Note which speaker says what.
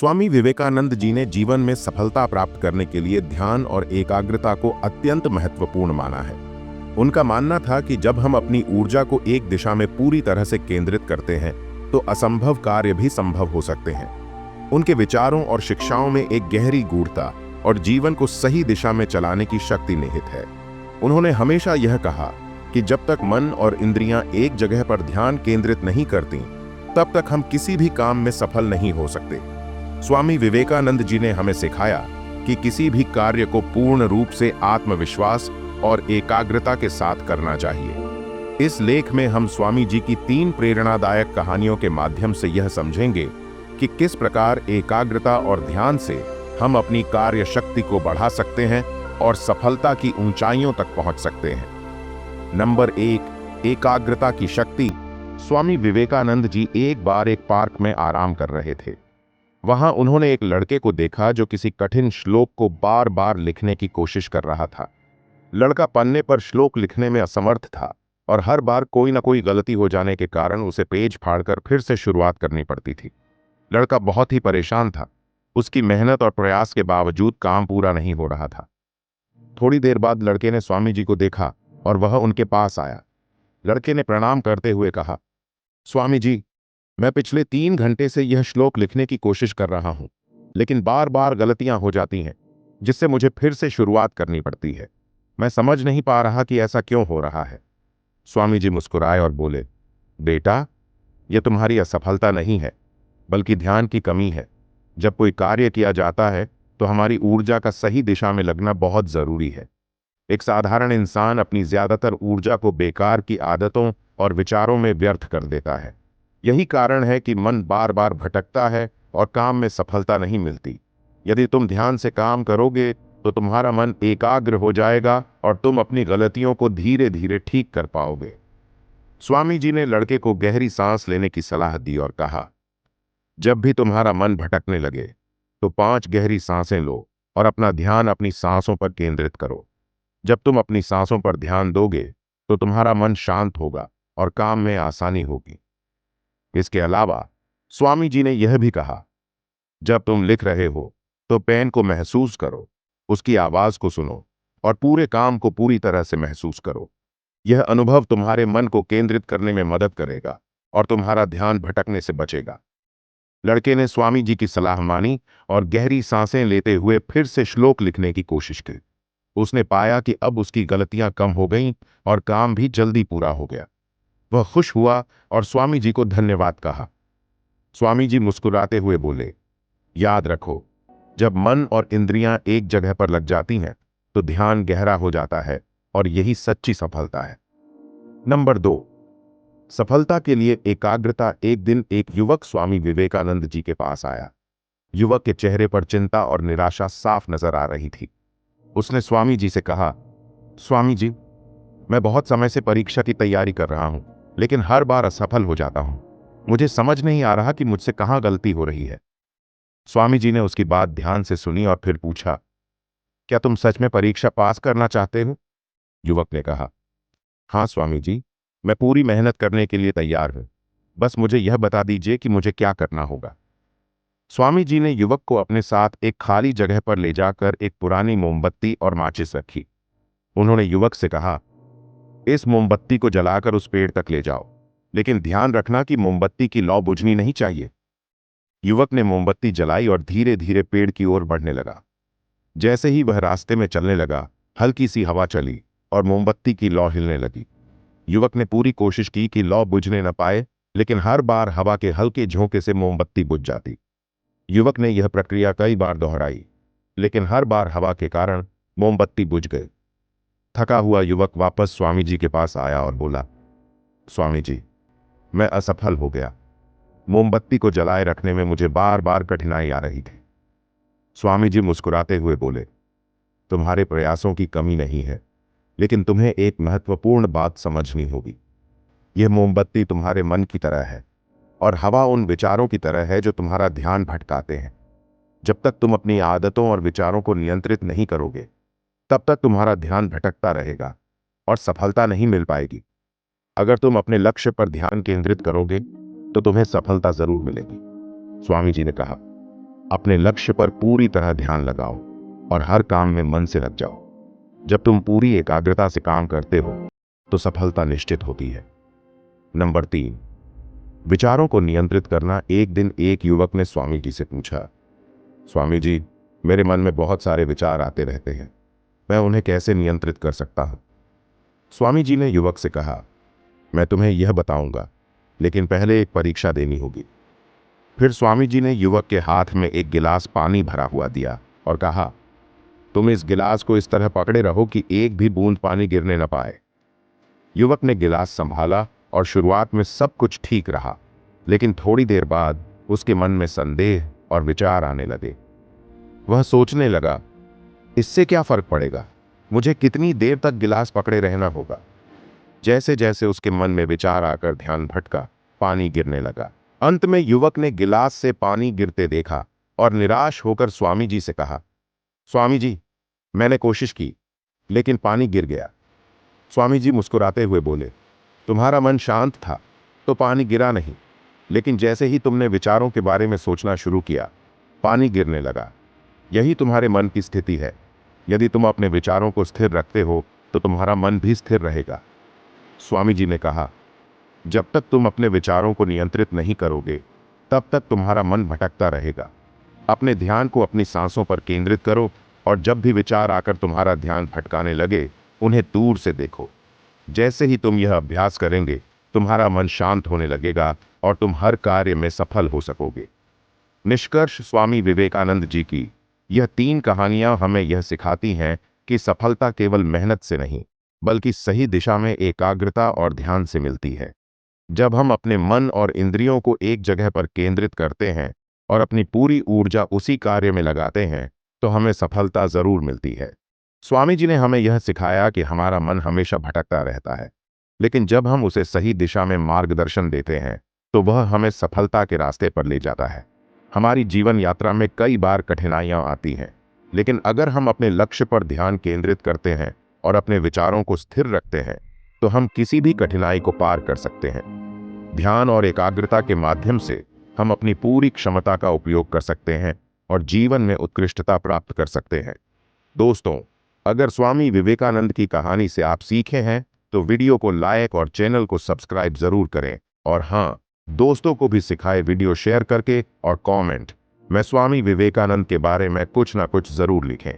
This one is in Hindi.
Speaker 1: स्वामी विवेकानंद जी ने जीवन में सफलता प्राप्त करने के लिए ध्यान और एकाग्रता को अत्यंत महत्वपूर्ण माना है। उनका मानना था कि जब हम अपनी ऊर्जा को एक दिशा में पूरी तरह से केंद्रित करते हैं तो असंभव कार्य भी संभव हो सकते हैं। उनके विचारों और शिक्षाओं में एक गहरी गूढ़ता और जीवन को सही दिशा में चलाने की शक्ति निहित है। उन्होंने हमेशा यह कहा कि जब तक मन और इंद्रियां एक जगह पर ध्यान केंद्रित नहीं करती, तब तक हम किसी भी काम में सफल नहीं हो सकते। स्वामी विवेकानंद जी ने हमें सिखाया कि किसी भी कार्य को पूर्ण रूप से आत्मविश्वास और एकाग्रता के साथ करना चाहिए। इस लेख में हम स्वामी जी की 3 प्रेरणादायक कहानियों के माध्यम से यह समझेंगे कि किस प्रकार एकाग्रता और ध्यान से हम अपनी कार्य शक्ति को बढ़ा सकते हैं और सफलता की ऊंचाइयों तक पहुंच सकते हैं। नंबर 1, एकाग्रता की शक्ति। स्वामी विवेकानंद जी एक बार एक पार्क में आराम कर रहे थे। वहां उन्होंने एक लड़के को देखा जो किसी कठिन श्लोक को बार बार लिखने की कोशिश कर रहा था। लड़का पन्ने पर श्लोक लिखने में असमर्थ था और हर बार कोई ना कोई गलती हो जाने के कारण उसे पेज फाड़कर फिर से शुरुआत करनी पड़ती थी। लड़का बहुत ही परेशान था। उसकी मेहनत और प्रयास के बावजूद काम पूरा नहीं हो रहा था। थोड़ी देर बाद लड़के ने स्वामी जी को देखा और वह उनके पास आया। लड़के ने प्रणाम करते हुए कहा, स्वामी जी, मैं पिछले 3 घंटे से यह श्लोक लिखने की कोशिश कर रहा हूं, लेकिन बार बार गलतियां हो जाती हैं, जिससे मुझे फिर से शुरुआत करनी पड़ती है। मैं समझ नहीं पा रहा कि ऐसा क्यों हो रहा है। स्वामी जी मुस्कुराए और बोले, बेटा, यह तुम्हारी असफलता नहीं है, बल्कि ध्यान की कमी है। जब कोई कार्य किया जाता है तो हमारी ऊर्जा का सही दिशा में लगना बहुत जरूरी है। एक साधारण इंसान अपनी ज्यादातर ऊर्जा को बेकार की आदतों और विचारों में व्यर्थ कर देता है। यही कारण है कि मन बार बार भटकता है और काम में सफलता नहीं मिलती। यदि तुम ध्यान से काम करोगे तो तुम्हारा मन एकाग्र हो जाएगा और तुम अपनी गलतियों को धीरे धीरे ठीक कर पाओगे। स्वामी जी ने लड़के को गहरी सांस लेने की सलाह दी और कहा, जब भी तुम्हारा मन भटकने लगे तो 5 गहरी सांसें लो और अपना ध्यान अपनी सांसों पर केंद्रित करो। जब तुम अपनी सांसों पर ध्यान दोगे तो तुम्हारा मन शांत होगा और काम में आसानी होगी। इसके अलावा स्वामी जी ने यह भी कहा, जब तुम लिख रहे हो तो पेन को महसूस करो, उसकी आवाज को सुनो और पूरे काम को पूरी तरह से महसूस करो। यह अनुभव तुम्हारे मन को केंद्रित करने में मदद करेगा और तुम्हारा ध्यान भटकने से बचेगा। लड़के ने स्वामी जी की सलाह मानी और गहरी सांसें लेते हुए फिर से श्लोक लिखने की कोशिश की। उसने पाया कि अब उसकी गलतियां कम हो गईं और काम भी जल्दी पूरा हो गया। वह खुश हुआ और स्वामी जी को धन्यवाद कहा। स्वामी जी मुस्कुराते हुए बोले, याद रखो, जब मन और इंद्रियां एक जगह पर लग जाती हैं तो ध्यान गहरा हो जाता है और यही सच्ची सफलता है। नंबर 2, सफलता के लिए एकाग्रता। एक दिन एक युवक स्वामी विवेकानंद जी के पास आया। युवक के चेहरे पर चिंता और निराशा साफ नजर आ रही थी। उसने स्वामी जी से कहा, स्वामी जी, मैं बहुत समय से परीक्षा की तैयारी कर रहा हूं, लेकिन हर बार असफल हो जाता हूं। मुझे समझ नहीं आ रहा कि मुझसे कहां गलती हो रही है। स्वामी जी ने उसकी बात ध्यान से सुनी और फिर पूछा, क्या तुम सच में परीक्षा पास करना चाहते हो? युवक ने कहा, हाँ स्वामी जी, मैं पूरी मेहनत करने के लिए तैयार हूं। बस मुझे यह बता दीजिए कि मुझे क्या करना होगा। स्वामी जी ने युवक को अपने साथ एक खाली जगह पर ले जाकर एक पुरानी मोमबत्ती और माचिस रखी। उन्होंने युवक से कहा, इस मोमबत्ती को जलाकर उस पेड़ तक ले जाओ, लेकिन ध्यान रखना कि मोमबत्ती की लौ बुझनी नहीं चाहिए। युवक ने मोमबत्ती जलाई और धीरे धीरे पेड़ की ओर बढ़ने लगा। जैसे ही वह रास्ते में चलने लगा, हल्की सी हवा चली और मोमबत्ती की लौ हिलने लगी। युवक ने पूरी कोशिश की कि लौ बुझने न पाए, लेकिन हर बार हवा के हल्के झोंके से मोमबत्ती बुझ जाती। युवक ने यह प्रक्रिया कई बार दोहराई, लेकिन हर बार हवा के कारण मोमबत्ती बुझ गई। थका हुआ युवक वापस स्वामी जी के पास आया और बोला, स्वामी जी, मैं असफल हो गया। मोमबत्ती को जलाए रखने में मुझे बार बार कठिनाई आ रही थी। स्वामी जी मुस्कुराते हुए बोले, तुम्हारे प्रयासों की कमी नहीं है, लेकिन तुम्हें एक महत्वपूर्ण बात समझनी होगी। यह मोमबत्ती तुम्हारे मन की तरह है और हवा उन विचारों की तरह है जो तुम्हारा ध्यान भटकाते हैं। जब तक तुम अपनी आदतों और विचारों को नियंत्रित नहीं करोगे, तब तक तुम्हारा ध्यान भटकता रहेगा और सफलता नहीं मिल पाएगी। अगर तुम अपने लक्ष्य पर ध्यान केंद्रित करोगे तो तुम्हें सफलता जरूर मिलेगी। स्वामी जी ने कहा, अपने लक्ष्य पर पूरी तरह ध्यान लगाओ और हर काम में मन से लग जाओ। जब तुम पूरी एकाग्रता से काम करते हो तो सफलता निश्चित होती है। नंबर 3, विचारों को नियंत्रित करना। एक दिन एक युवक ने स्वामी जी से पूछा, स्वामी जी, मेरे मन में बहुत सारे विचार आते रहते हैं, मैं उन्हें कैसे नियंत्रित कर सकता हूं? स्वामी जी ने युवक से कहा, मैं तुम्हें यह बताऊंगा, लेकिन पहले एक परीक्षा देनी होगी। फिर स्वामी जी ने युवक के हाथ में एक गिलास पानी भरा हुआ दिया और कहा, तुम इस गिलास को इस तरह पकड़े रहो कि एक भी बूंद पानी गिरने न पाए। युवक ने गिलास संभाला और शुरुआत में सब कुछ ठीक रहा, लेकिन थोड़ी देर बाद उसके मन में संदेह और विचार आने लगे। वह सोचने लगा, इससे क्या फर्क पड़ेगा, मुझे कितनी देर तक गिलास पकड़े रहना होगा। जैसे जैसे उसके मन में विचार आकर ध्यान भटका, पानी गिरने लगा। अंत में युवक ने गिलास से पानी गिरते देखा और निराश होकर स्वामी जी से कहा, स्वामी जी, मैंने कोशिश की, लेकिन पानी गिर गया। स्वामी जी मुस्कुराते हुए बोले, तुम्हारा मन शांत था तो पानी गिरा नहीं, लेकिन जैसे ही तुमने विचारों के बारे में सोचना शुरू किया, पानी गिरने लगा। यही तुम्हारे मन की स्थिति है। यदि तुम अपने विचारों को स्थिर रखते हो तो तुम्हारा मन भी स्थिर रहेगा। स्वामी जी ने कहा, जब तक तुम अपने विचारों को नियंत्रित नहीं करोगे, तब तक तुम्हारा मन भटकता रहेगा। अपने ध्यान को अपनी सांसों पर केंद्रित करो और जब भी विचार आकर तुम्हारा ध्यान भटकाने लगे, उन्हें दूर से देखो। जैसे ही तुम यह अभ्यास करेंगे, तुम्हारा मन शांत होने लगेगा और तुम हर कार्य में सफल हो सकोगे। निष्कर्ष, स्वामी विवेकानंद जी की यह 3 कहानियां हमें यह सिखाती हैं कि सफलता केवल मेहनत से नहीं, बल्कि सही दिशा में एकाग्रता और ध्यान से मिलती है। जब हम अपने मन और इंद्रियों को एक जगह पर केंद्रित करते हैं और अपनी पूरी ऊर्जा उसी कार्य में लगाते हैं, तो हमें सफलता जरूर मिलती है। स्वामी जी ने हमें यह सिखाया कि हमारा मन हमेशा भटकता रहता है, लेकिन जब हम उसे सही दिशा में मार्गदर्शन देते हैं, तो वह हमें सफलता के रास्ते पर ले जाता है। हमारी जीवन यात्रा में कई बार कठिनाइयां आती हैं, लेकिन अगर हम अपने लक्ष्य पर ध्यान केंद्रित करते हैं और अपने विचारों को स्थिर रखते हैं, तो हम किसी भी कठिनाई को पार कर सकते हैं। ध्यान और एकाग्रता के माध्यम से हम अपनी पूरी क्षमता का उपयोग कर सकते हैं और जीवन में उत्कृष्टता प्राप्त कर सकते हैं। दोस्तों, अगर स्वामी विवेकानंद की कहानी से आप सीखे हैं, तो वीडियो को लाइक और चैनल को सब्सक्राइब जरूर करें। और हाँ, दोस्तों को भी सिखाए वीडियो शेयर करके और कमेंट में स्वामी विवेकानंद के बारे में कुछ ना कुछ जरूर लिखें।